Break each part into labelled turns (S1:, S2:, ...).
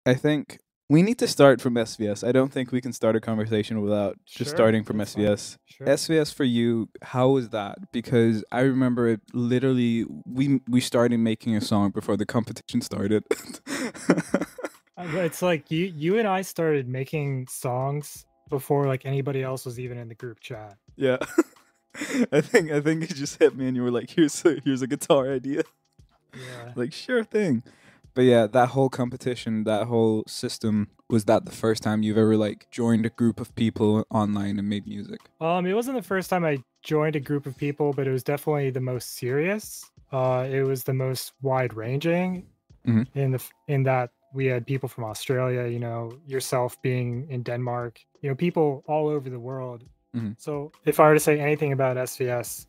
S1: I think we need to start from SVS. I don't think we can start a conversation without just
S2: Sure,
S1: starting from
S2: that's fine.
S1: SVS.
S2: Sure.
S1: SVS for you, how was that? Because I remember it literally we started making a song before the competition started.
S2: It's like you and I started making songs before like anybody else was even in the group chat.
S1: Yeah. I think you just hit me and you were like, here's a guitar idea.
S2: Yeah.
S1: Like, sure thing. But yeah, that whole competition, that whole system, was that the first time you've ever like joined a group of people online and made music?
S2: It wasn't the first time I joined a group of people, but it was definitely the most serious. It was the most wide ranging
S1: Hmm.
S2: in that we had people from Australia, yourself being in Denmark, people all over the world.
S1: Hmm.
S2: So if I were to say anything about SVS,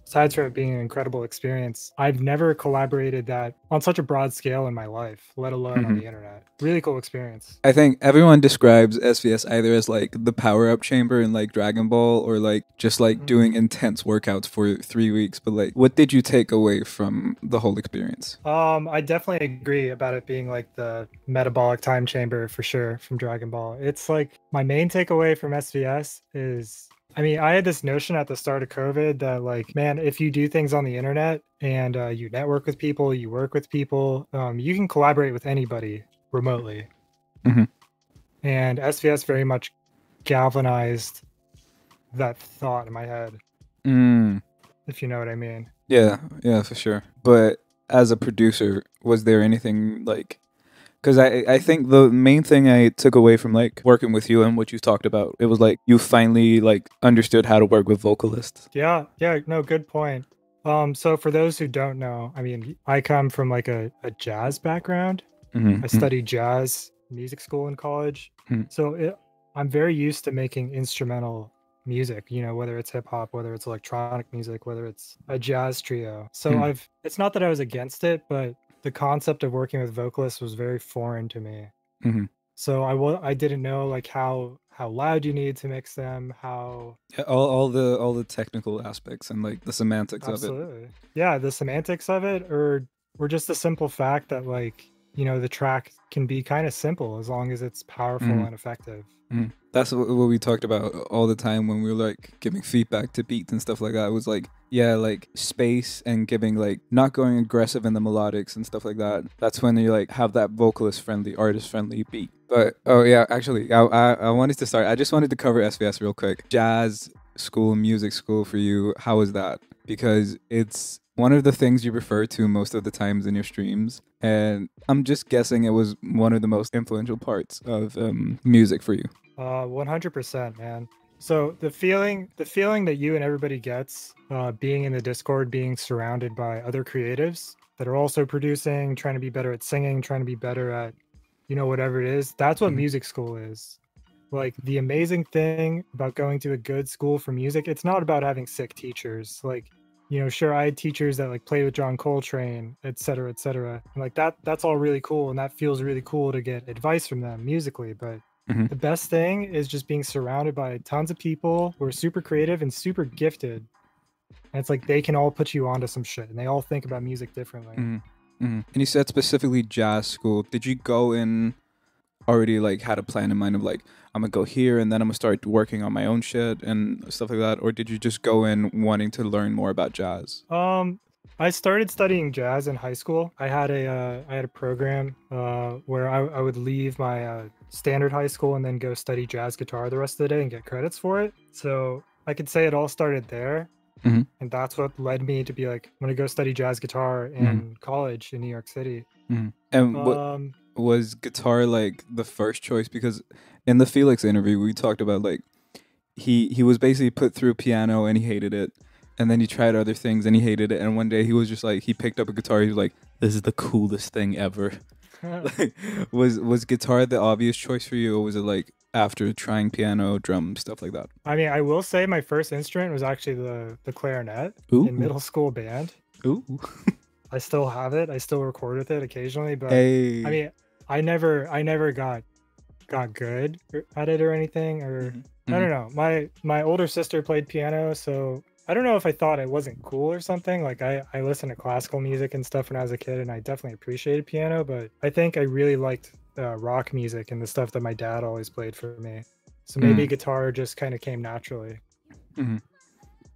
S2: aside from it being an incredible experience, I've never collaborated that on such a broad scale in my life, let alone on
S1: Hmm.
S2: the internet. Really cool experience.
S1: I think everyone describes SVS either as like the power up chamber in like Dragon Ball or like just like
S2: Mm.
S1: doing intense workouts for 3 weeks. But like, what did you take away from the whole experience?
S2: I definitely agree about it being like the metabolic time chamber for sure from Dragon Ball. It's like my main takeaway from SVS is, I mean, I had this notion at the start of COVID that like, man, if you do things on the internet and you network with people, you work with people, you can collaborate with anybody remotely.
S1: Hmm.
S2: And SVS very much galvanized that thought in my head,
S1: Mm.
S2: if you know what I mean.
S1: Yeah, yeah, for sure. But as a producer, was there anything like, because I think the main thing I took away from like working with you and what you talked about, it was like you finally like understood how to work with vocalists.
S2: Yeah, yeah, no, good point. So for those who don't know, I mean, I come from like a jazz background.
S1: Hmm.
S2: I studied jazz music school in college.
S1: Hmm.
S2: So I'm very used to making instrumental music, whether it's hip hop, whether it's electronic music, whether it's a jazz trio. So
S1: Hmm.
S2: it's not that I was against it, but the concept of working with vocalists was very foreign to me.
S1: Hmm.
S2: So I didn't know like how loud you need to mix them, how.
S1: Yeah, all the technical aspects and like the semantics of it.
S2: Absolutely. Yeah, the semantics of it or just the simple fact that like, the track can be kind of simple as long as it's powerful
S1: Hmm.
S2: and effective.
S1: Hmm. That's what we talked about all the time when we were like giving feedback to beats and stuff like that. It was like, yeah, like space and giving like not going aggressive in the melodics and stuff like that. That's when you like have that vocalist friendly, artist friendly beat. But oh yeah, actually, I wanted to start. I just wanted to cover SVS real quick. Jazz school, music school for you. How was that? Because it's one of the things you refer to most of the times in your streams, and I'm just guessing it was one of the most influential parts of music for you.
S2: 100%, man. So the feeling that you and everybody gets, being in the Discord, being surrounded by other creatives that are also producing, trying to be better at singing, trying to be better at, whatever it is, that's what
S1: Mhm.
S2: music school is. Like the amazing thing about going to a good school for music, it's not about having sick teachers. Like, sure, I had teachers that like played with John Coltrane, et cetera, et cetera. And like that's all really cool, and that feels really cool to get advice from them musically. But
S1: Mhm.
S2: the best thing is just being surrounded by tons of people who are super creative and super gifted. And it's like they can all put you onto some shit, and they all think about music differently.
S1: Mhm. Mhm. And you said specifically jazz school. Did you go in already like had a plan in mind of like I'm gonna go here and then I'm gonna start working on my own shit and stuff like that, or did you just go in wanting to learn more about jazz?
S2: Um, I started studying jazz in high school. I had a program where I would leave my standard high school and then go study jazz guitar the rest of the day and get credits for it. So I could say it all started there,
S1: Hmm.
S2: and that's what led me to be like, I'm gonna go study jazz guitar
S1: Hmm.
S2: in college in New York City.
S1: And what
S2: Um,
S1: was guitar like the first choice? Because in the Felix interview, we talked about like he was basically put through piano and he hated it, and then he tried other things and he hated it, and one day he was just like he picked up a guitar. He was like, "This is the coolest thing ever." Like, was guitar the obvious choice for you, or was it like after trying piano, drum, stuff like that?
S2: I mean, I will say my first instrument was actually the clarinet in
S1: Ooh,
S2: middle school band.
S1: ooh,
S2: I still have it. I still record with it occasionally, but I
S1: hey.
S2: mean, I never got good at it or anything, or
S1: Hmm.
S2: I
S1: Hmm.
S2: don't know. My older sister played piano, so I don't know if I thought it wasn't cool or something. Like I listened to classical music and stuff when I was a kid, and I definitely appreciated piano, but I think I really liked rock music and the stuff that my dad always played for me. So maybe
S1: Mm.
S2: guitar just kind of came naturally.
S1: Mhm.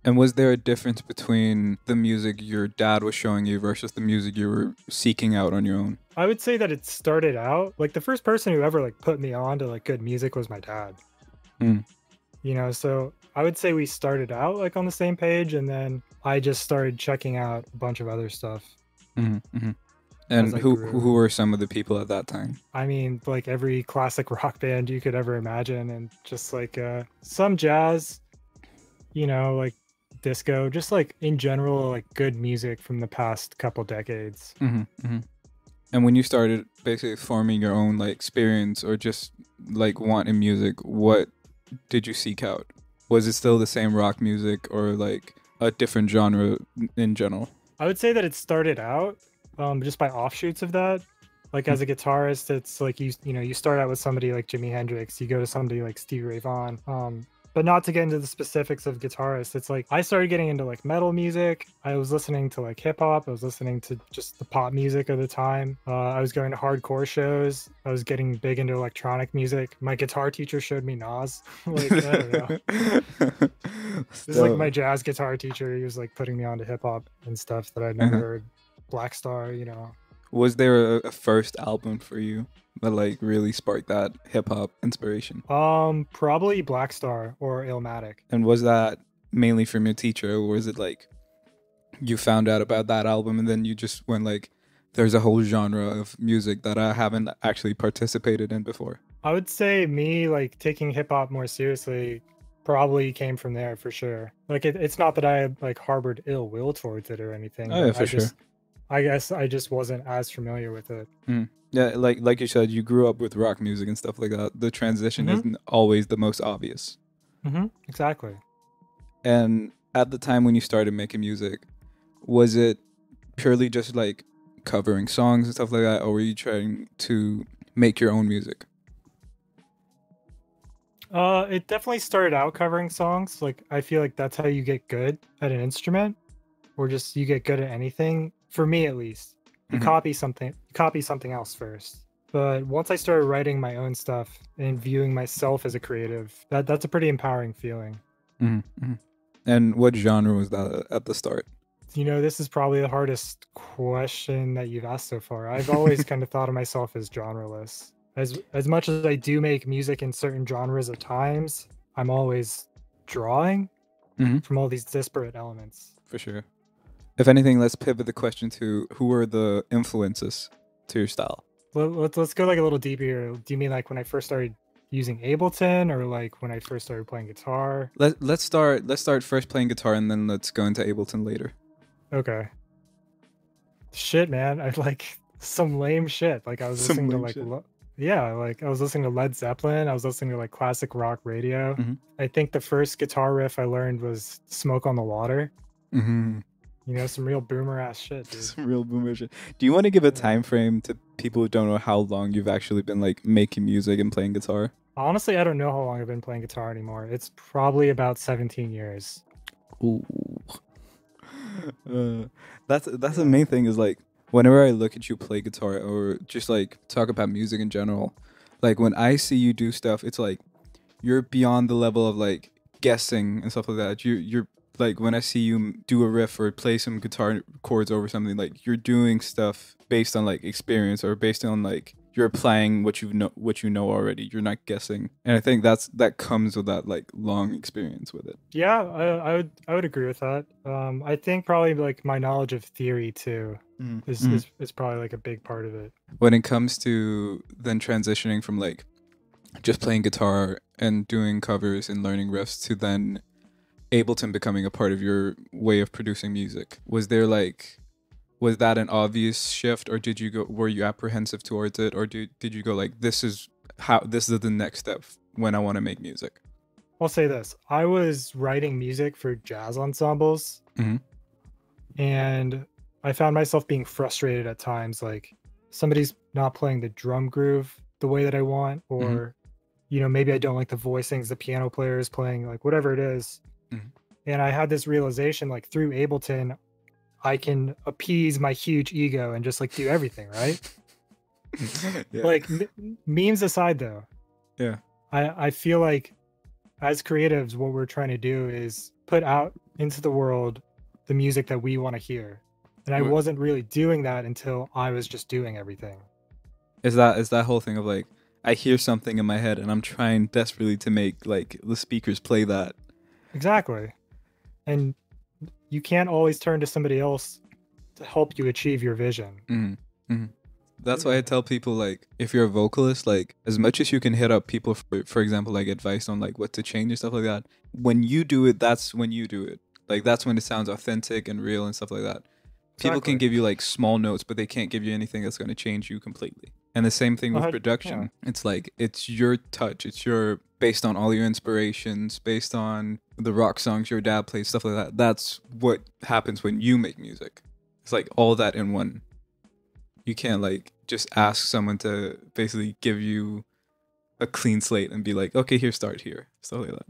S1: And was there a difference between the music your dad was showing you versus the music you were seeking out on your own?
S2: I would say that it started out like the first person who ever like put me on to like good music was my dad.
S1: Mm.
S2: You know, so I would say we started out like on the same page, and then I just started checking out a bunch of other stuff
S1: Mhm. Mhm.
S2: as
S1: And
S2: I
S1: who
S2: grew.
S1: were some of the people at that time?
S2: I mean, like every classic rock band you could ever imagine, and just like some jazz, you know, like disco, just like in general, like good music from the past couple decades.
S1: Mhm. Mhm. And when you started basically forming your own like experience or just like wanting music, what did you seek out? Was it still the same rock music or like a different genre in general?
S2: I would say that it started out just by offshoots of that. Like
S1: Mm.
S2: as a guitarist, it's like you know, you start out with somebody like Jimi Hendrix, you go to somebody like Stevie Ray Vaughan. But not to get into the specifics of guitarists, it's like I started getting into like metal music. I was listening to like hip hop. I was listening to just the pop music of the time. I was going to hardcore shows. I was getting big into electronic music. My guitar teacher showed me Nas. Like I don't know. This is like
S1: Still,
S2: my jazz guitar teacher. He was like putting me onto hip hop and stuff that I'd never
S1: uh-huh.
S2: heard. Black Star, you know.
S1: Was there a first album for you that like really sparked that hip hop inspiration?
S2: Probably Black Star or Illmatic.
S1: And was that mainly from your teacher, or was it like you found out about that album and then you just went like, there's a whole genre of music that I haven't actually participated in before?
S2: I would say me like taking hip hop more seriously probably came from there for sure. Like it's not that I like harbored ill will towards it or anything,
S1: Oh yeah,
S2: but
S1: for sure.
S2: I guess I just wasn't as familiar with it.
S1: Mm. Yeah, like you said, you grew up with rock music and stuff like that. The transition
S2: Mm-hmm.
S1: isn't always the most obvious.
S2: Mm-hmm. Exactly.
S1: And at the time when you started making music, was it purely just like covering songs and stuff like that, or were you trying to make your own music?
S2: It definitely started out covering songs. Like I feel like that's how you get good at an instrument, or just you get good at anything. For me, at least,
S1: Hmm.
S2: you copy something else first. But once I started writing my own stuff and viewing myself as a creative, that's a pretty empowering feeling.
S1: Hmm. Hmm. And what genre was that at the start?
S2: You know, this is probably the hardest question that you've asked so far. I've always kind of thought of myself as genreless. As much as I do make music in certain genres at times, I'm always drawing
S1: Hmm.
S2: from all these disparate elements.
S1: For sure. If anything, let's pivot the question to who were the influences to your style?
S2: Let's go like a little deeper here. Do you mean like when I first started using Ableton, or like when I first started playing guitar?
S1: Let's start first playing guitar and then let's go into Ableton later.
S2: Okay. Shit, man. I like some lame shit. Like I was
S1: Some
S2: listening to
S1: lame
S2: like
S1: shit.
S2: yeah, like I was listening to Led Zeppelin. I was listening to like classic rock radio.
S1: Hmm.
S2: I think the first guitar riff I learned was Smoke on the Water.
S1: Hmm.
S2: You know, some real boomer ass shit, dude.
S1: Some real boomer shit. Do you want to give a
S2: Yeah.
S1: time frame to people who don't know how long you've actually been like making music and playing guitar?
S2: Honestly, I don't know how long I've been playing guitar anymore. It's probably about 17 years.
S1: Ooh. That's the
S2: Yeah.
S1: main thing is like whenever I look at you play guitar or just like talk about music in general, like when I see you do stuff, it's like you're beyond the level of like guessing and stuff like that. You're like when I see you do a riff or play some guitar chords over something, like you're doing stuff based on like experience or based on like you're applying what you know already. You're not guessing, and I think that comes with that like long experience with it.
S2: Yeah, I would agree with that. I think probably like my knowledge of theory too
S1: Mm.
S2: is probably like a big part of it.
S1: When it comes to then transitioning from like just playing guitar and doing covers and learning riffs to then Ableton becoming a part of your way of producing music, was that an obvious shift, or were you apprehensive towards it, or did you go like this is the next step when I want to make music?
S2: I'll say this. I was writing music for jazz ensembles,
S1: Hmm.
S2: and I found myself being frustrated at times, like somebody's not playing the drum groove the way that I want,
S1: Hmm.
S2: or you know, maybe I don't like the voicings the piano player is playing, like whatever it is.
S1: Hmm.
S2: And I had this realization like through Ableton, I can appease my huge ego and just like do everything, right?
S1: Yeah.
S2: Like memes aside, though,
S1: Yeah.
S2: I feel like as creatives, what we're trying to do is put out into the world the music that we want to hear. And I
S1: What
S2: wasn't really doing that until I was just doing everything.
S1: is that whole thing of like I hear something in my head and I'm trying desperately to make like the speakers play that.
S2: Exactly. And you can't always turn to somebody else to help you achieve your vision.
S1: Mm. Mm. That's why I tell people like if you're a vocalist, like as much as you can hit up people for example, like advice on like what to change and stuff like that. When you do it, that's when you do it. Like that's when it sounds authentic and real and stuff like that. People can
S2: Exactly.
S1: give you like small notes, but they can't give you anything that's going to change you completely. And the same thing with
S2: Yeah.
S1: production. It's like it's your touch. It's your based on all your inspirations, based on the rock songs your dad plays, stuff like that. That's what happens when you make music. It's like all that in one. You can't like just ask someone to basically give you a clean slate and be like, okay, here, start here, stuff like that.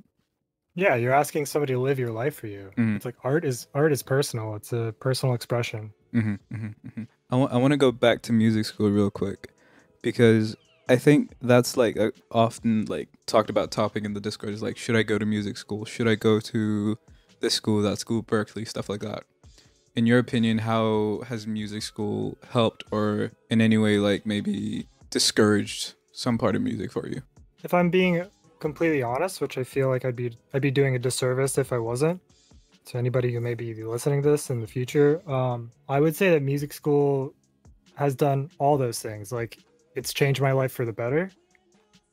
S2: Yeah, you're asking somebody to live your life for you.
S1: Mm-hmm.
S2: It's like art is personal. It's a personal expression.
S1: Mm-hmm, mm-hmm, mm-hmm. I want to go back to music school real quick because I think that's like a often like talked about topic in the Discord is like, should I go to music school? Should I go to this school, that school, Berkeley, stuff like that? In your opinion, how has music school helped or in any way like maybe discouraged some part of music for you?
S2: If I'm being completely honest, which I feel like I'd be doing a disservice if I wasn't, to anybody who may be listening to this in the future, I would say that music school has done all those things. Like it's changed my life for the better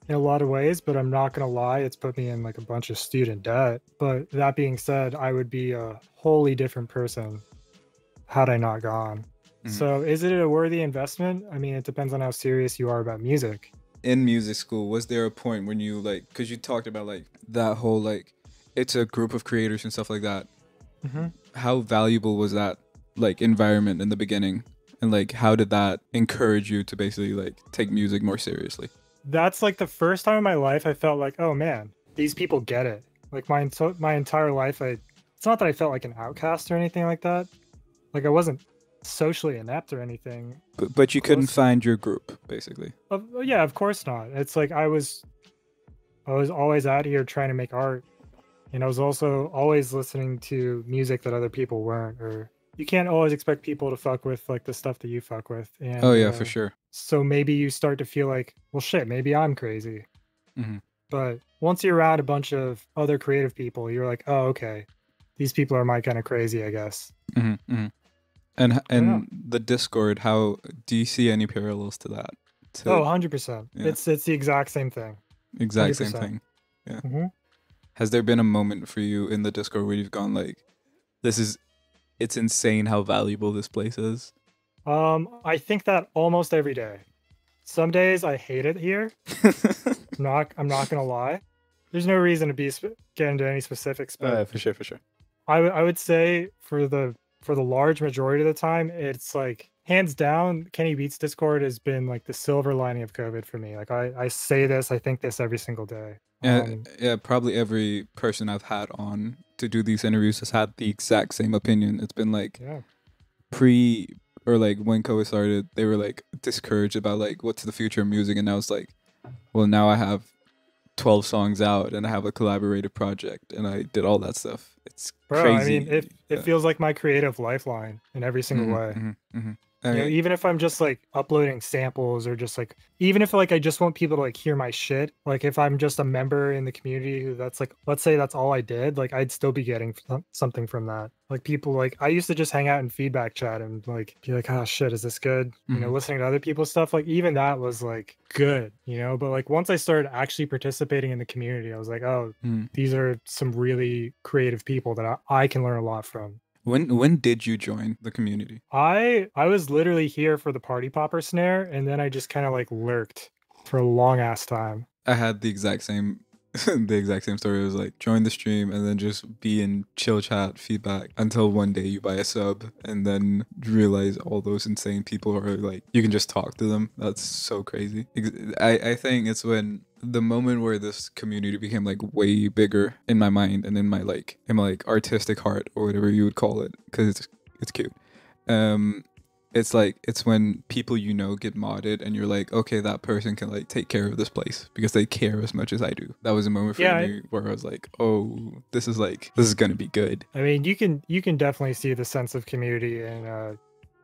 S2: in a lot of ways, but I'm not gonna lie, it's put me in like a bunch of student debt. But that being said, I would be a wholly different person had I not gone.
S1: Mhm.
S2: So is it a worthy investment? I mean, it depends on how serious you are about music.
S1: In music school, was there a point when you like, because you talked about like that whole like, it's a group of creators and stuff like that.
S2: Hmm.
S1: How valuable was that like environment in the beginning? And like, how did that encourage you to basically like take music more seriously?
S2: That's like the first time in my life I felt like, oh man, these people get it. Like my entire life, it's not that I felt like an outcast or anything like that. Like I wasn't socially inept or anything.
S1: But you couldn't
S2: Close.
S1: find your group, basically.
S2: Yeah, of course not. It's like I was always out here trying to make art, and I was also always listening to music that other people weren't. Or you can't always expect people to fuck with like the stuff that you fuck with,
S1: Oh
S2: and
S1: yeah, for sure.
S2: so maybe you start to feel like, well, shit, maybe I'm crazy.
S1: Hmm.
S2: But once you're around a bunch of other creative people, you're like, oh, okay, these people are my kind of crazy, I guess.
S1: Hmm. Hmm.
S2: I don't know.
S1: And the Discord, how do you see any parallels to that?
S2: Oh,
S1: To
S2: 100%.
S1: yeah,
S2: It's the exact same thing.
S1: exact same
S2: 100%.
S1: thing. Yeah.
S2: Hmm.
S1: Has there been a moment for you in the Discord where you've gone like, this is it's insane how valuable this place is?
S2: I think that almost every day. Some days I hate it here. I'm not gonna lie. There's no reason to get into any specifics, but
S1: For sure, for sure.
S2: I would say for the large majority of the time, it's like hands down, Kenny Beats Discord has been like the silver lining of COVID for me. Like I say this, I think this every single day.
S1: Yeah, yeah. Probably every person I've had on to do these interviews has had the exact same opinion. It's been like
S2: Yeah.
S1: pre or like when COVID started, they were like discouraged about like what's the future of music, and now it's like, well, now I have 12 songs out and I have a collaborative project and I did all that stuff. It's
S2: Bro, I mean,
S1: crazy.
S2: it feels like my creative lifeline in every single
S1: Hmm.
S2: way.
S1: Hmm. Hmm. I
S2: You know,
S1: mean,
S2: even if I'm just like uploading samples or just like even if like I just want people to like hear my shit, like if I'm just a member in the community who that's like let's say that's all I did, like I'd still be getting something from that. Like people like I used to just hang out in feedback chat and like be like, "Oh shit, is this good?" You know,
S1: mhm.
S2: listening to other people's stuff, like even that was like good, you know, but like once I started actually participating in the community, I was like, "Oh,
S1: Mm.
S2: these are some really creative people that I can learn a lot from."
S1: When did you join the community?
S2: I was literally here for the party popper snare, and then I just kind of like lurked for a long ass time.
S1: I had the exact same the exact same story. It was like join the stream and then just be in chill chat feedback until one day you buy a sub and then realize all those insane people are like you can just talk to them. That's so crazy. I think it's when the moment where this community became like way bigger in my mind and in my like artistic heart or whatever you would call it because it's cute. Um It's like it's when people get modded and you're like, okay, that person can like take care of this place because they care as much as I do. That was a moment for
S2: Yeah,
S1: me where I was like, oh, this is gonna be good.
S2: I mean, you can definitely see the sense of community in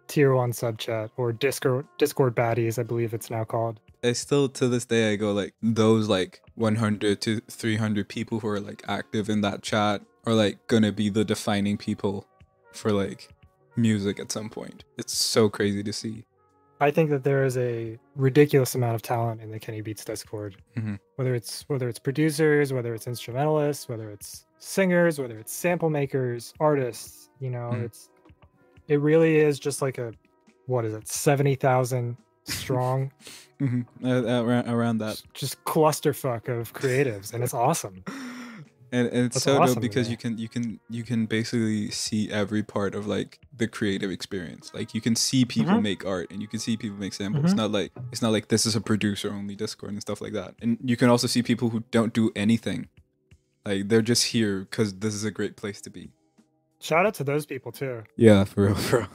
S2: tier one sub chat or Discord baddies, I believe it's now called.
S1: I still to this day I go like those like 100 to 300 people who are like active in that chat are like gonna be the defining people for like music at some point. It's so crazy to see.
S2: I think that there is a ridiculous amount of talent in the Kenny Beats Discord.
S1: Mm-hmm.
S2: Whether it's producers, whether it's instrumentalists, whether it's singers, whether it's sample makers, artists,
S1: Mm-hmm.
S2: it really is just like a what is it, 70,000 strong
S1: Mm-hmm. Around that.
S2: just clusterfuck of creatives, and it's awesome.
S1: And it's
S2: That's
S1: so dope
S2: awesome to
S1: because
S2: me.
S1: you can basically see every part of like the creative experience. Like you can see people
S2: Hmm.
S1: make art and you can see people make samples.
S2: Hmm.
S1: It's not like this is a producer only Discord and stuff like that. And you can also see people who don't do anything. Like they're just here because this is a great place to be.
S2: Shout out to those people too.
S1: Yeah, for real, for real.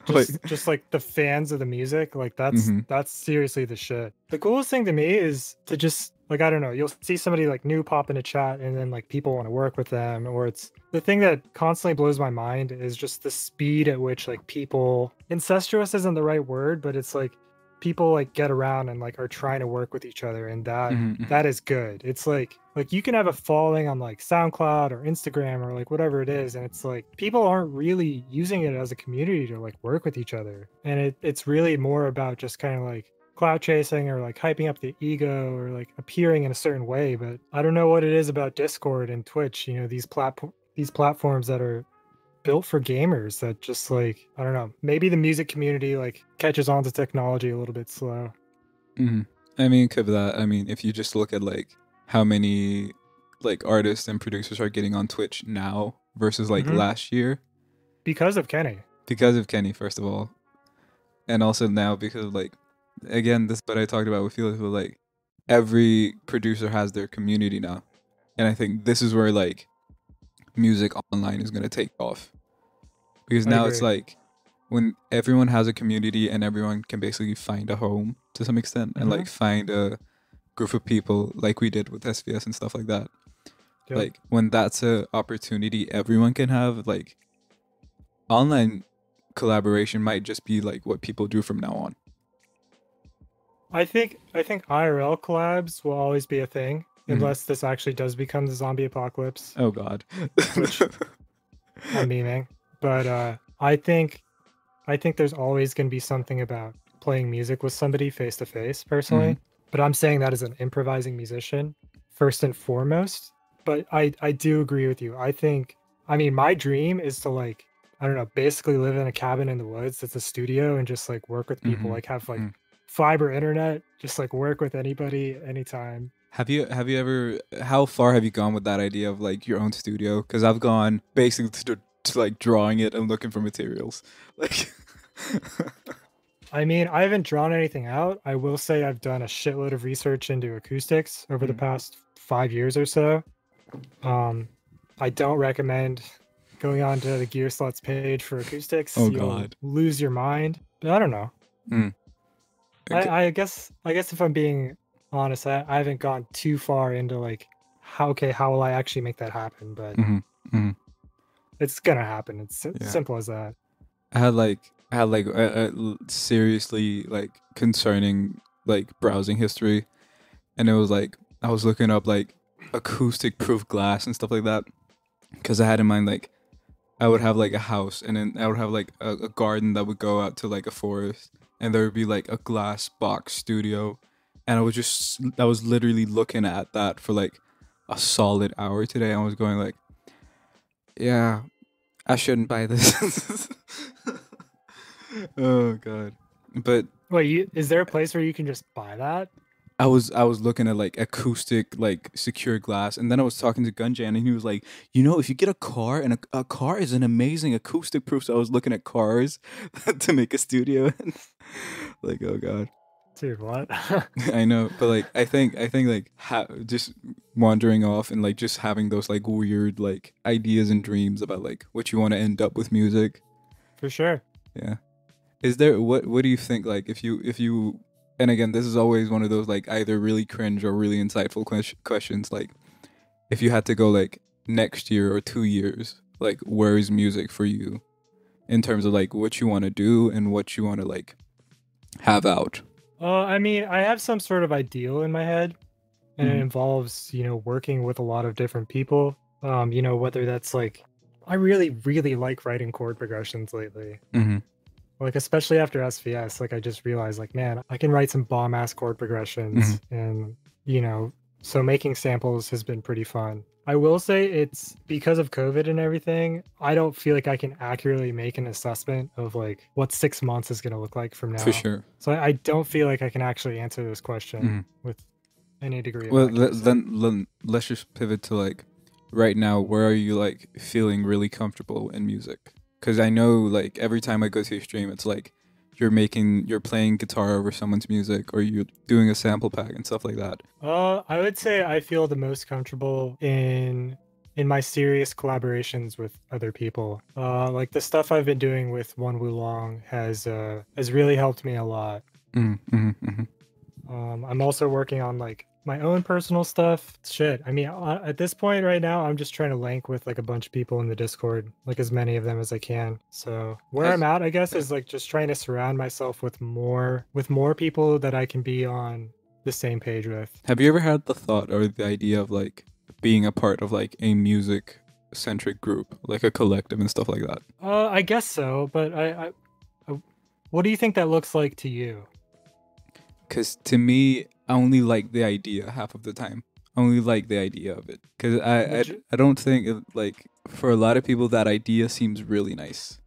S1: Like,
S2: Just like the fans of the music, like
S1: mm-hmm,
S2: that's seriously the shit. The coolest thing to me is to just like I don't know, you'll see somebody like new pop in a chat and then like people want to work with them, or it's the thing that constantly blows my mind is just the speed at which like people incestuous isn't the right word, but it's like people like get around and like are trying to work with each other, and that
S1: mm-hmm, mm-hmm,
S2: that is good. It's like you can have a following on like SoundCloud or Instagram or like whatever it is, and it's like people aren't really using it as a community to like work with each other, and it's really more about just kind of like cloud chasing or like hyping up the ego or like appearing in a certain way. But I don't know what it is about Discord and Twitch, these platforms that are built for gamers that just like I don't know, maybe the music community like catches on to technology a little bit slow.
S1: mm-hmm. I mean, could be that. I mean, if you just look at like how many like artists and producers are getting on Twitch now versus like
S2: Hmm.
S1: last year,
S2: Because of Kenny.
S1: because of Kenny, first of all, and also now because of, like, again, this is what I talked about with Felix, but like every producer has their community now, and I think this is where like music online is gonna take off because
S2: I
S1: now it's
S2: agree.
S1: like when everyone has a community and everyone can basically find a home to some extent and
S2: Hmm.
S1: like find a group of people like we did with SVS and stuff like that.
S2: Yep.
S1: Like when that's a opportunity everyone can have, like online collaboration might just be like what people do from now on.
S2: I think IRL collabs will always be a thing
S1: Mhm.
S2: unless this actually does become the zombie apocalypse,
S1: Oh God.
S2: which I'm memeing. But I think there's always going to be something about playing music with somebody face to face
S1: Mhm.
S2: personally. But I'm saying that as an improvising musician first and foremost. But I do agree with you. I mean my dream is to like I don't know, basically live in a cabin in the woods that's a studio and just like work with people,
S1: Mhm.
S2: like have like
S1: Mhm.
S2: fiber internet, just like work with anybody anytime.
S1: Have you ever how far have you gone with that idea of like your own studio? Because I've gone basically to like drawing it and looking for materials. Like
S2: I mean, I haven't drawn anything out. I will say I've done a shitload of research into acoustics over the
S1: Mhm.
S2: past 5 years or so. Um, I don't recommend going on to the Gear Sluts page for acoustics.
S1: Oh
S2: You'll
S1: God.
S2: lose your mind. But I don't know.
S1: Mm. Okay.
S2: I guess if I'm being honest, I haven't gone too far into like how will I actually make that happen? But
S1: Mhm. Mhm.
S2: it's gonna happen. It's
S1: Yeah.
S2: simple as that.
S1: I had like a seriously like concerning like browsing history, and it was like I was looking up like acoustic proof glass and stuff like that because I had in mind like I would have like a house and then I would have like a garden that would go out to like a forest and there would be like a glass box studio, and I was literally looking at that for like a solid hour today. I was going like, yeah, I shouldn't buy this. Oh God. But
S2: Wait, is there a place where you can just buy that?
S1: I was looking at like acoustic like secure glass, and then I was talking to Gunjan and he was like, you know, if you get a car and a car is an amazing acoustic proof. So I was looking at cars to make a studio. Like, oh God.
S2: Dude, what?
S1: I know, but like I think like just wandering off and like just having those like weird like ideas and dreams about like what you want to end up with music.
S2: For sure.
S1: Yeah. Is there what do you think, like, if you and again, this is always one of those like either really cringe or really insightful questions, like if you had to go like next year or 2 years, like where is music for you in terms of like what you want to do and what you want to like have out?
S2: I mean, I have some sort of ideal in my head, and it
S1: Mhm.
S2: involves, working with a lot of different people. Whether that's like, I really, really like writing chord progressions lately.
S1: Mhm.
S2: Like, especially after SVS, like I just realized, like, man, I can write some bomb ass chord
S1: Mhm.
S2: progressions, and so making samples has been pretty fun. I will say it's because of COVID and everything. I don't feel like I can accurately make an assessment of like what 6 months is going to look like from
S1: For
S2: now.
S1: sure.
S2: So I don't feel like I can actually answer this question
S1: Mhm.
S2: with any degree of
S1: Well,
S2: accuracy.
S1: then let's just pivot to like right now. Where are you like feeling really comfortable in music? Because I know like every time I go to your stream, it's like you're playing guitar over someone's music or you're doing a sample pack and stuff like that.
S2: I would say I feel the most comfortable in my serious collaborations with other people. Like the stuff I've been doing with One Wulong has really helped me a lot.
S1: Mm-hmm, mm-hmm.
S2: I'm also working on like my own personal stuff. Shit, I mean, at this point right now, I'm just trying to link with like a bunch of people in the Discord, like as many of them as I can. So where I'm
S1: Has
S2: at, I guess,
S1: yeah.
S2: is like just trying to surround myself with more people that I can be on the same page with.
S1: Have you ever had the thought or the idea of like being a part of like a music centric group, like a collective and stuff like that?
S2: I guess so, but I what do you think that looks like to you?
S1: Because to me, I only like the idea half of the time. I only like the idea of it. Because
S2: Would you?
S1: I don't think, like, for a lot of people, that idea seems really nice.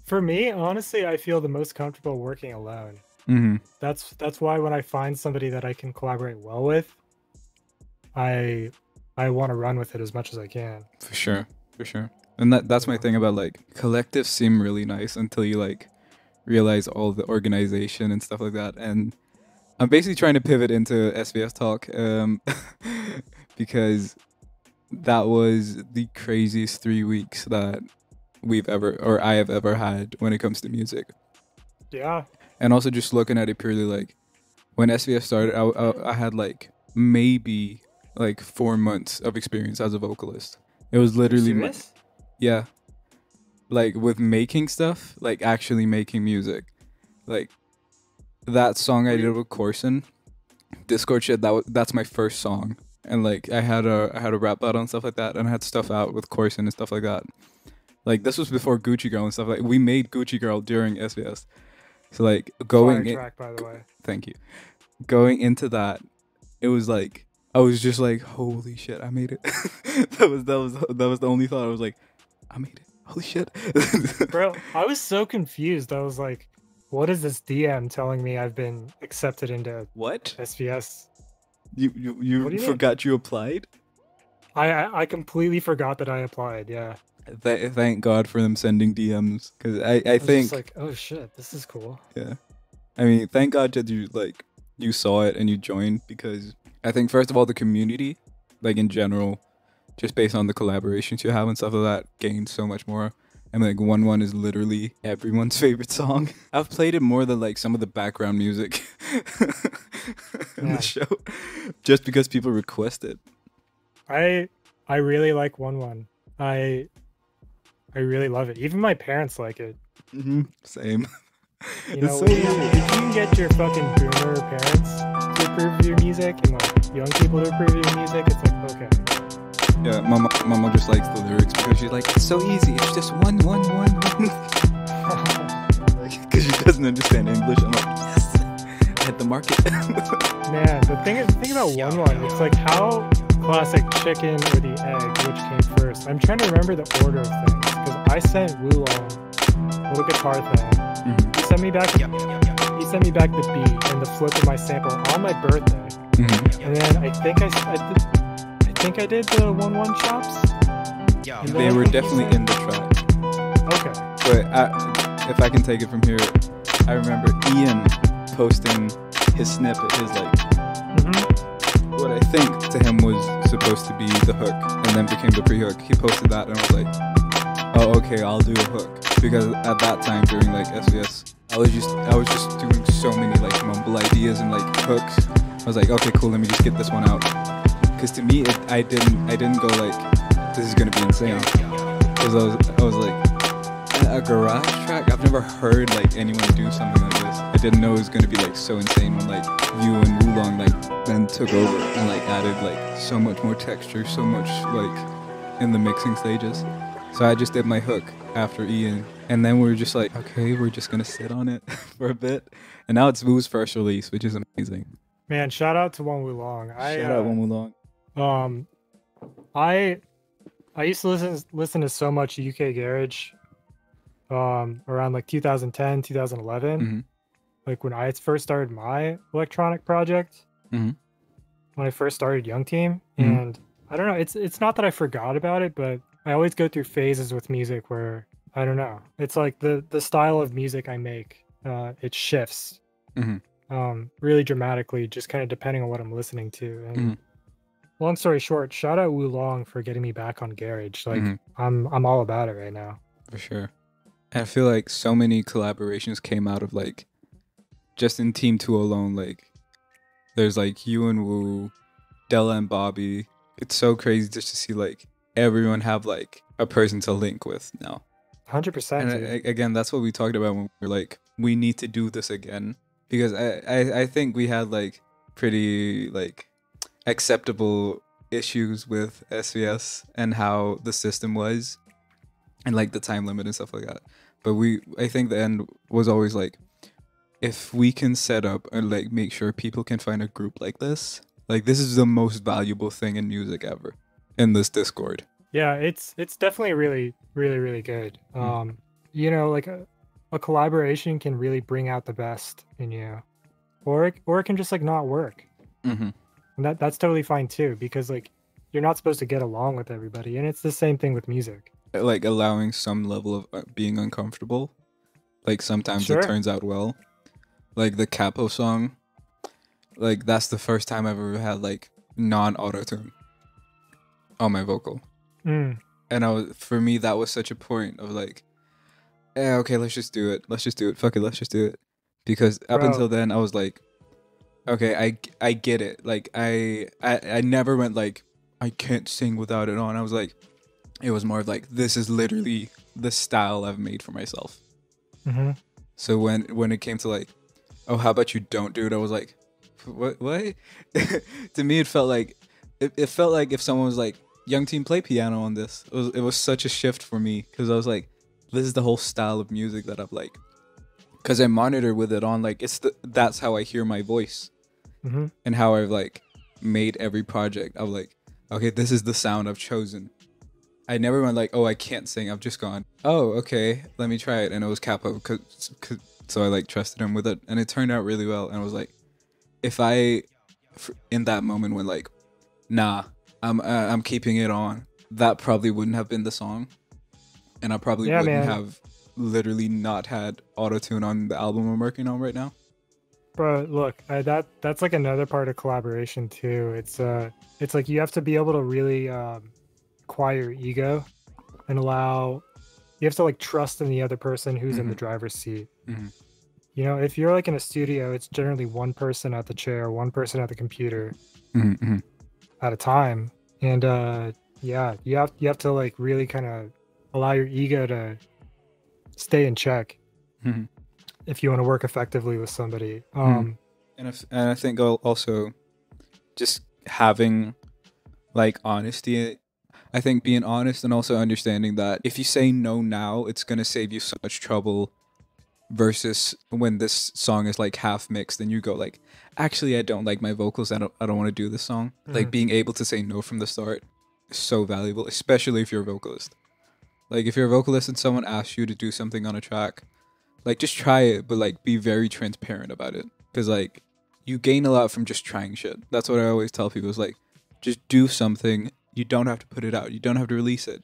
S2: For me, honestly, I feel the most comfortable working alone.
S1: Mm-hmm.
S2: That's why when I find somebody that I can collaborate well with, I I want to run with it as much as I can.
S1: For sure. For sure. And that's my
S2: Yeah.
S1: thing about, like, collectives seem really nice until you, like, realize all the organization and stuff like that. And I'm basically trying to pivot into SBS talk because that was the craziest 3 weeks that we've ever or I have ever had when it comes to music.
S2: Yeah.
S1: And also just looking at it purely like when SVS started, I had like maybe like 4 months of experience as a vocalist. It was
S2: Are you
S1: literally
S2: serious?
S1: yeah, like with making stuff, like actually making music, like that song I
S2: What do
S1: did
S2: you?
S1: with Corson, Discord shit. That's my first song, and like I had a rap battle and stuff like that, and I had stuff out with Corson and stuff like that. Like this was before Gucci Girl and stuff. Like we made Gucci Girl during SVS. So like
S2: Fire
S1: going in,
S2: track, by the way.
S1: thank you. Going into that, it was like I was just like, holy shit, I made it. That was the only thought. I was like, I made it. Holy shit.
S2: Bro, I was so confused. I was like, what is this DM telling me I've been accepted into
S1: What?
S2: SVS?
S1: You
S2: What do you mean?
S1: forgot you applied?
S2: I completely forgot that I applied. Yeah.
S1: Thank God for them sending DMs because I
S2: I was just
S1: think
S2: like, oh shit, this is cool.
S1: yeah. I mean, thank God that you saw it and you joined because I think first of all the community, like in general, just based on the collaborations you have and stuff like that, gained so much more. And like one is literally everyone's favorite song. I've played it more than like some of the background music in the
S2: Man,
S1: show, just because people request it.
S2: I really like One. I really love it. Even my parents like it.
S1: Same.
S2: You
S1: It's
S2: know,
S1: so
S2: if
S1: easy.
S2: you can get your fucking boomer parents to approve of your music and like young people to approve of your music, it's like okay.
S1: Yeah, mama just likes the lyrics because she's like, it's so easy. It's just one. Like, because she doesn't understand English. I'm like, yes, I hit the market.
S2: Man, the thing about One, it's like how classic chicken or the egg, which came first. I'm trying to remember the order of things because I sent Wulong little guitar thing.
S1: Mhm.
S2: He sent me back. He sent me back the beat and the flip of my sample on my birthday.
S1: Mhm.
S2: And then I think I did the 1 chops. And then
S1: They
S2: I
S1: were
S2: think he
S1: definitely
S2: sent-
S1: in the track.
S2: Okay.
S1: But if I can take it from here, I remember Ian posting his snippet, his like,
S2: Mm-hmm.
S1: what I think to him was supposed to be the hook and then became the pre-hook. He posted that and I was like, oh, okay, I'll do a hook. because at that time during like SVS, I was just doing so many like mumble ideas and like hooks. I was like, okay, cool, let me just get this one out. Because to me, I didn't go like, this is gonna be insane. Because I was like, a garage track. I've never heard like anyone do something like this. I didn't know it was gonna be like so insane when like you and Wulong like then took over and like added like so much more texture, so much like in the mixing stages. So I just did my hook after Ian, and then we were just like, okay, we're just gonna sit on it for a bit, and now it's Wu's first release, which is amazing.
S2: Man, shout out to One Wulong.
S1: Shout out One Wulong.
S2: I used to listen to so much UK garage around like 2010, 2011.
S1: Mm-hmm.
S2: Like when I first started my electronic project.
S1: Mm-hmm.
S2: When I first started Youngteam, and I don't know, it's not that I forgot about it, but I always go through phases with music where I don't know. It's like the style of music I make, it shifts really dramatically, just kind of depending on what I'm listening to. And long story short, shout out Wulong for getting me back on garage. Like I'm all about it right now.
S1: For sure. And I feel like so many collaborations came out of like just in Team 2 alone. Like there's like you and Wu, Della and Bobby. It's so crazy just to see like everyone have like a person to link with now.
S2: 100%.
S1: And again, that's what we talked about when we were like, we need to do this again, because I think we had like pretty like acceptable issues with SVS and how the system was and like the time limit and stuff like that. But I think the end was always like, if we can set up and like make sure people can find a group like this is the most valuable thing in music ever in this Discord.
S2: Yeah, it's definitely really, really, really good. You know, like a collaboration can really bring out the best in you, or it can just like not work. And that's totally fine too, because like you're not supposed to get along with everybody, and it's the same thing with music.
S1: Like allowing some level of being uncomfortable. Like sometimes it turns out well. Like the Capo song, like that's the first time I've ever had like non-auto-tune on my vocal. And for me that was such a point of like, yeah, okay, let's just do it. Fuck it, let's just do it. Because up until then I was like, okay, I get it. Like I never went like, I can't sing without it on. I was like, it was more of like, this is literally the style I've made for myself. So when it came to like, oh, how about you don't do it? I was like, what? To me, it felt like if someone was like, Youngteam, play piano on this. It was such a shift for me, because I was like, this is the whole style of music that I've like, because I monitor with it on, like that's how I hear my voice, and how I've like made every project. I was like, okay, this is the sound I've chosen. I never went like, oh, I can't sing. I've just gone, oh, okay, let me try it, and it was Capo, so I like trusted him with it, and it turned out really well. And I was like, if I in that moment went like, nah, I'm keeping it on, that probably wouldn't have been the song, and I probably wouldn't have literally not had auto-tune on the album I'm working on right now.
S2: But look, that's like another part of collaboration too. It's like you have to be able to really quiet your ego and you have to like trust in the other person who's in the driver's seat. You know, if you're like in a studio, it's generally one person at the chair, one person at the computer at a time. And yeah, you have to like really kind of allow your ego to stay in check if you want to work effectively with somebody.
S1: And I think also just having like honesty. I think being honest and also understanding that if you say no now, it's going to save you so much trouble, versus when this song is like half mixed and you go like, actually I don't like my vocals, I don't want to do this song. Like being able to say no from the start is so valuable, especially if you're a vocalist. Like if you're a vocalist and someone asks you to do something on a track, like just try it, but like be very transparent about it, because like you gain a lot from just trying shit. That's what I always tell people, is like, just do something. You don't have to put it out. You don't have to release it.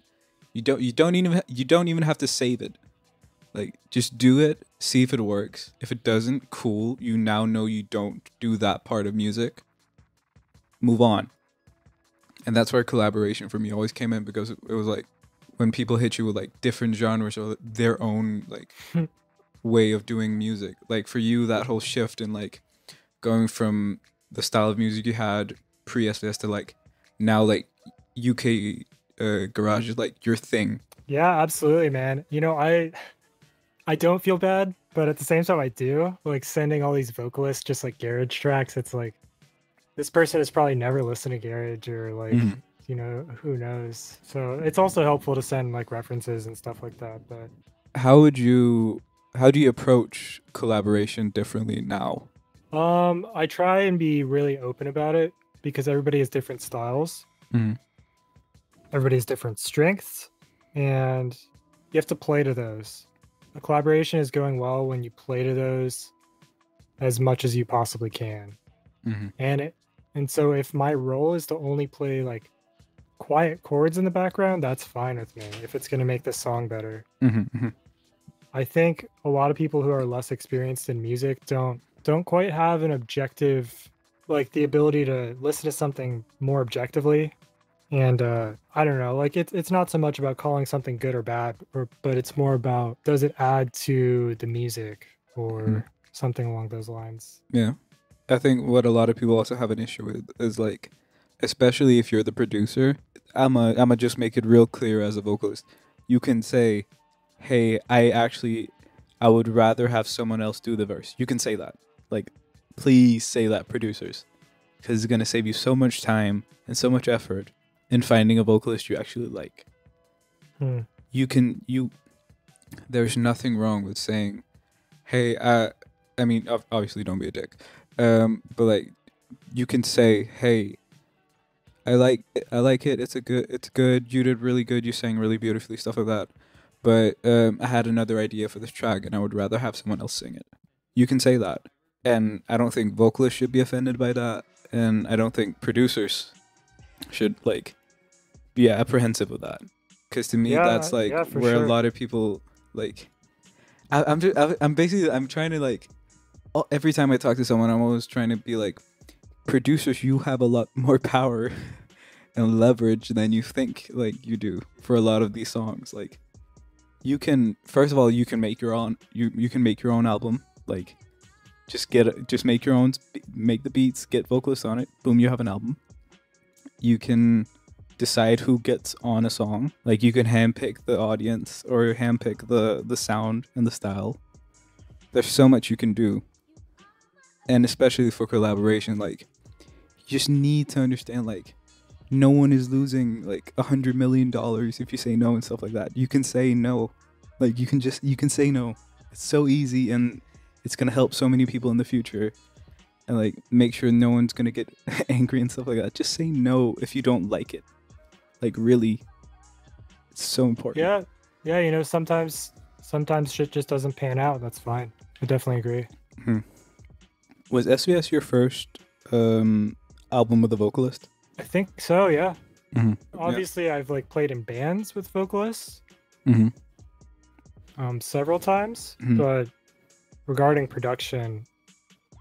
S1: You don't even have to save it. Like just do it, see if it works. If it doesn't, cool. You now know you don't do that part of music. Move on. And that's where collaboration for me always came in, because it was like, when people hit you with like different genres or their own like way of doing music. Like for you, that whole shift in like going from the style of music you had pre SBS to like now like UK garage is like your thing.
S2: Yeah, absolutely, man. I don't feel bad, but at the same time I do. Like sending all these vocalists just like garage tracks, it's like this person has probably never listened to garage or like,
S1: Mhm.
S2: who knows. So it's also helpful to send like references and stuff like that. But
S1: How would you how do you approach collaboration differently now?
S2: I try and be really open about it because everybody has different styles.
S1: Mhm.
S2: Everybody has different strengths, and you have to play to those. A collaboration is going well when you play to those as much as you possibly can.
S1: Mhm.
S2: And it and so if my role is to only play like quiet chords in the background, that's fine with me if it's going to make the song better.
S1: Mhm. Mhm.
S2: I think a lot of people who are less experienced in music don't quite have an objective, like the ability to listen to something more objectively. And I don't know, like it's not so much about calling something good or bad, but it's more about does it add to the music
S1: Mhm.
S2: or something along those lines.
S1: Yeah. I think what a lot of people also have an issue with is like, especially if you're the producer, I'ma just make it real clear as a vocalist. You can say, "Hey, I would rather have someone else do the verse." You can say that. Like, please say that, producers, because it's gonna save you so much time and so much effort in finding a vocalist you actually like.
S2: Hmm.
S1: You can you. There's nothing wrong with saying, "Hey, I mean, obviously, don't be a dick." But like, you can say, "Hey, I like it. It's good. You did really good. You sang really beautifully, stuff like that. But I had another idea for this track, and I would rather have someone else sing it." You can say that, and I don't think vocalists should be offended by that, and I don't think producers should like be apprehensive of that, because to me, that's
S2: Yeah,
S1: like
S2: yeah, for
S1: where a
S2: sure.
S1: lot of people like. I'm basically I'm trying to like every time I talk to someone, I'm always trying to be like, producers, you have a lot more power and leverage than you think like you do for a lot of these songs. Like you can first of all you can make your own you can make your own album. Like just make your own make the beats, get vocalists on it. Boom, you have an album. You can decide who gets on a song. Like you can handpick the audience or handpick the sound and the style. There's so much you can do, and especially for collaboration, like you just need to understand like no one is losing like $100 million if you say no and stuff like that. You can say no, like you can say no. It's so easy and it's gonna help so many people in the future, and like make sure no one's gonna get angry and stuff like that. Just say no if you don't like it. Like really, it's so important.
S2: Yeah, yeah, sometimes shit just doesn't pan out. That's fine. I definitely agree.
S1: Hmm. Was SBS your first album with a vocalist?
S2: I think so, yeah.
S1: Mm-hmm. Yeah.
S2: Obviously, I've like played in bands with vocalists
S1: Mm-hmm.
S2: several times,
S1: Mm-hmm.
S2: but regarding production,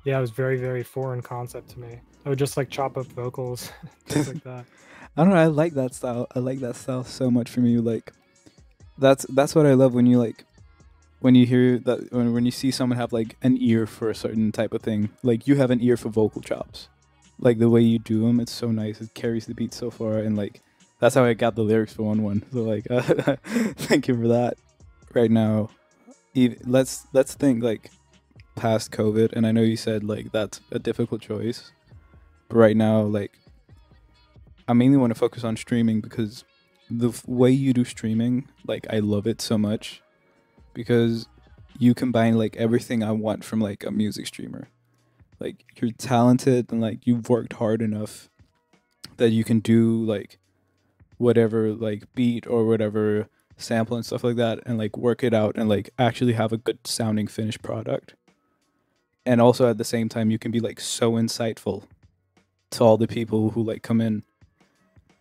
S2: yeah, it was very, very foreign concept to me. I would just like chop up vocals, things like that.
S1: I don't know. I like that style. I like that style so much from you. Like that's what I love when you like when you hear that when you see someone have like an ear for a certain type of thing. Like you have an ear for vocal chops. Like the way you do them, it's so nice. It carries the beat so far, and like that's how I got the lyrics for one. So like, thank you for that. Right now, let's think like past COVID, and I know you said like that's a difficult choice, but right now, like I mainly want to focus on streaming because the way you do streaming, like I love it so much because you combine like everything I want from like a music streamer. Like you're talented and like you've worked hard enough that you can do like whatever like beat or whatever sample and stuff like that and like work it out and like actually have a good sounding finished product. And also at the same time you can be like so insightful to all the people who like come in,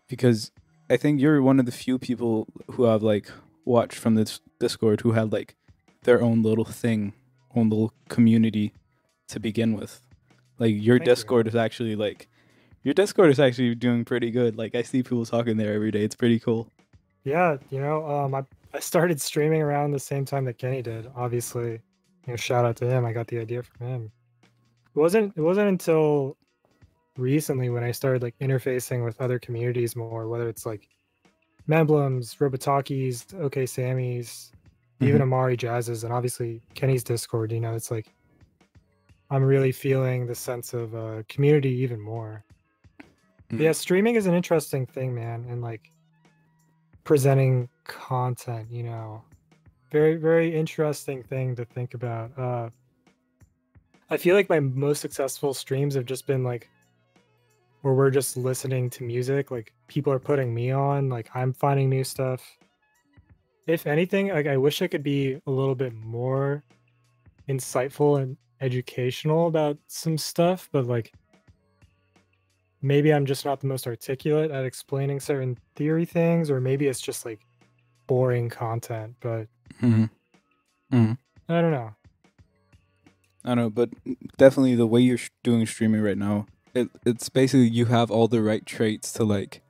S1: because I think you're one of the few people who I've like watched from this Discord who had like their own little thing, own little community to begin with. Like
S2: Thank you.
S1: your Discord is actually doing pretty good. Like I see people talking there every day. It's pretty cool.
S2: Yeah, I started streaming around the same time that Kenny did. Obviously, shout out to him. I got the idea from him. It wasn't until recently when I started like interfacing with other communities more, whether it's like Memblems, Robotalkies, OK Sammys, even
S1: Hmm.
S2: Amari Jazzes, and obviously Kenny's Discord. It's like I'm really feeling the sense of community even more. But yeah, streaming is an interesting thing, man, and like presenting content. Very very interesting thing to think about. I feel like my most successful streams have just been like where we're just listening to music, like people are putting me on, like I'm finding new stuff. If anything, like I wish I could be a little bit more insightful and educational about some stuff, but like maybe I'm just not the most articulate at explaining certain theory things, or maybe it's just like boring content, but
S1: Hmm. Hmm.
S2: I don't know.
S1: I don't know, but definitely the way you're doing streaming right now, it's basically you have all the right traits to like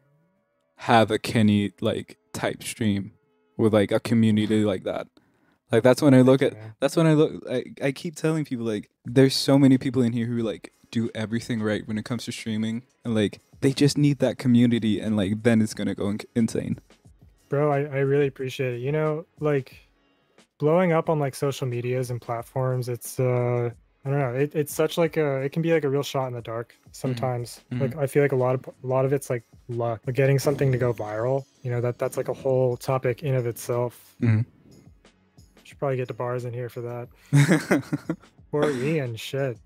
S1: have a Kenny like type stream with like a community like that. Like that's when I look
S2: Thank you,
S1: at
S2: man.
S1: that's when I look I keep telling people like there's so many people in here who like do everything right when it comes to streaming and like they just need that community and like then it's gonna go insane.
S2: Bro, I really appreciate it. Like blowing up on like social medias and platforms, it's I don't know, it's such like it can be like a real shot in the dark
S1: Hmm.
S2: sometimes.
S1: Hmm.
S2: Like I feel like a lot of it's like luck, like getting something to go viral. That's like a whole topic in of itself.
S1: Hmm.
S2: Should probably get the bars in here for that. Or Ian, shit.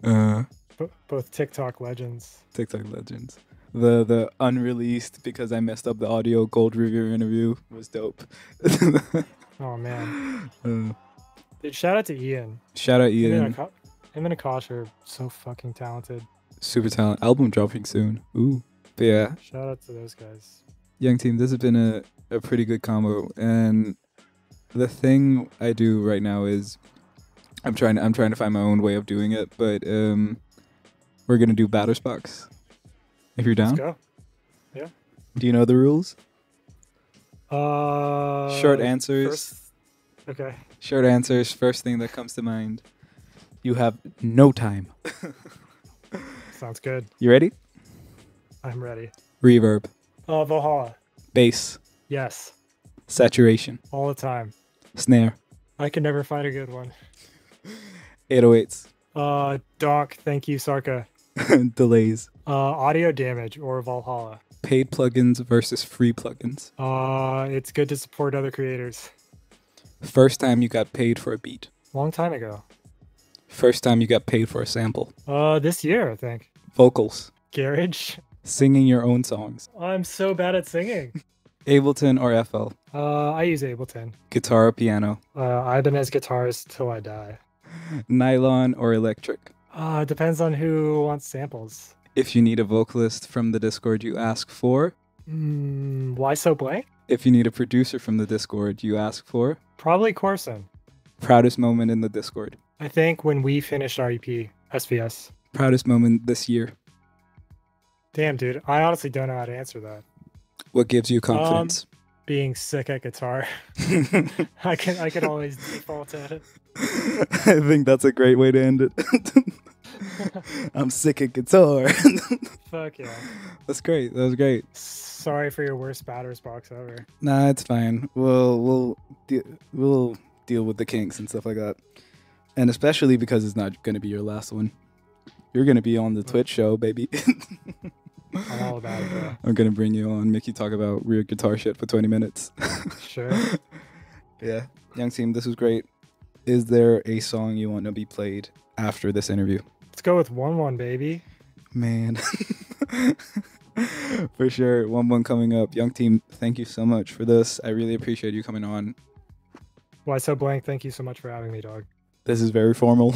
S1: uh,
S2: Both TikTok legends.
S1: TikTok legends. The unreleased because I messed up the audio gold review interview was dope.
S2: Oh man.
S1: uh,
S2: Dude, shout out to Ian.
S1: Shout out
S2: Him and
S1: Ian,
S2: him and Akash are so fucking talented.
S1: super talent. Album dropping soon. Ooh, but yeah,
S2: Shout out to those guys.
S1: Young Team. This has been a pretty good combo, and the thing I do right now is I'm trying to find my own way of doing it, but we're gonna do Batter's Box. If you're
S2: Let's
S1: down,
S2: go. Yeah.
S1: do you know the rules? Short
S2: Uh,
S1: answers.
S2: first. Okay.
S1: Short answers. First thing that comes to mind. You have no time.
S2: Sounds good.
S1: You ready?
S2: I'm ready.
S1: Reverb,
S2: Valhalla.
S1: bass,
S2: Yes.
S1: saturation,
S2: All the time.
S1: snare,
S2: I can never find a good one.
S1: 808s,
S2: Donk. Thank you, Sarka.
S1: delays,
S2: Audio damage or Valhalla.
S1: paid plugins versus free plugins.
S2: It's good to support other creators.
S1: First time you got paid for a beat.
S2: Long time ago.
S1: First time you got paid for a sample.
S2: This year, I think.
S1: Vocals,
S2: Garage.
S1: singing your own songs.
S2: I'm so bad at singing.
S1: Ableton or FL.
S2: I use Ableton.
S1: Guitar or piano.
S2: Ibanez guitars till I die.
S1: Nylon or electric.
S2: It depends on who wants samples.
S1: If you need a vocalist from the Discord, you ask for.
S2: Why so blank?
S1: If you need a producer from the Discord, you ask for.
S2: Probably Corson.
S1: Proudest moment in the Discord.
S2: I think when we finished our EP, SVS.
S1: Proudest moment this year.
S2: Damn, dude. I honestly don't know how to answer that.
S1: What gives you confidence?
S2: Being sick at guitar. I can always default at it.
S1: I think that's a great way to end it. I'm sick of guitar.
S2: Fuck yeah.
S1: That's great. That was great.
S2: Sorry for your worst batter's box ever.
S1: Nah, it's fine. We'll deal with the kinks and stuff like that. And especially because it's not going to be your last one. You're going to be on the Twitch show, baby.
S2: I'm all about it, bro.
S1: I'm going to bring you on, make you talk about real guitar shit for 20 minutes.
S2: Sure.
S1: Yeah. Young Team, this was great. Is there a song you want to be played after this interview?
S2: Let's go with 1-1, baby.
S1: Man. For sure. 1-1 coming up. Young Team, thank you so much for this. I really appreciate you coming on.
S2: Why so blank? Thank you so much for having me, dog.
S1: This is very formal.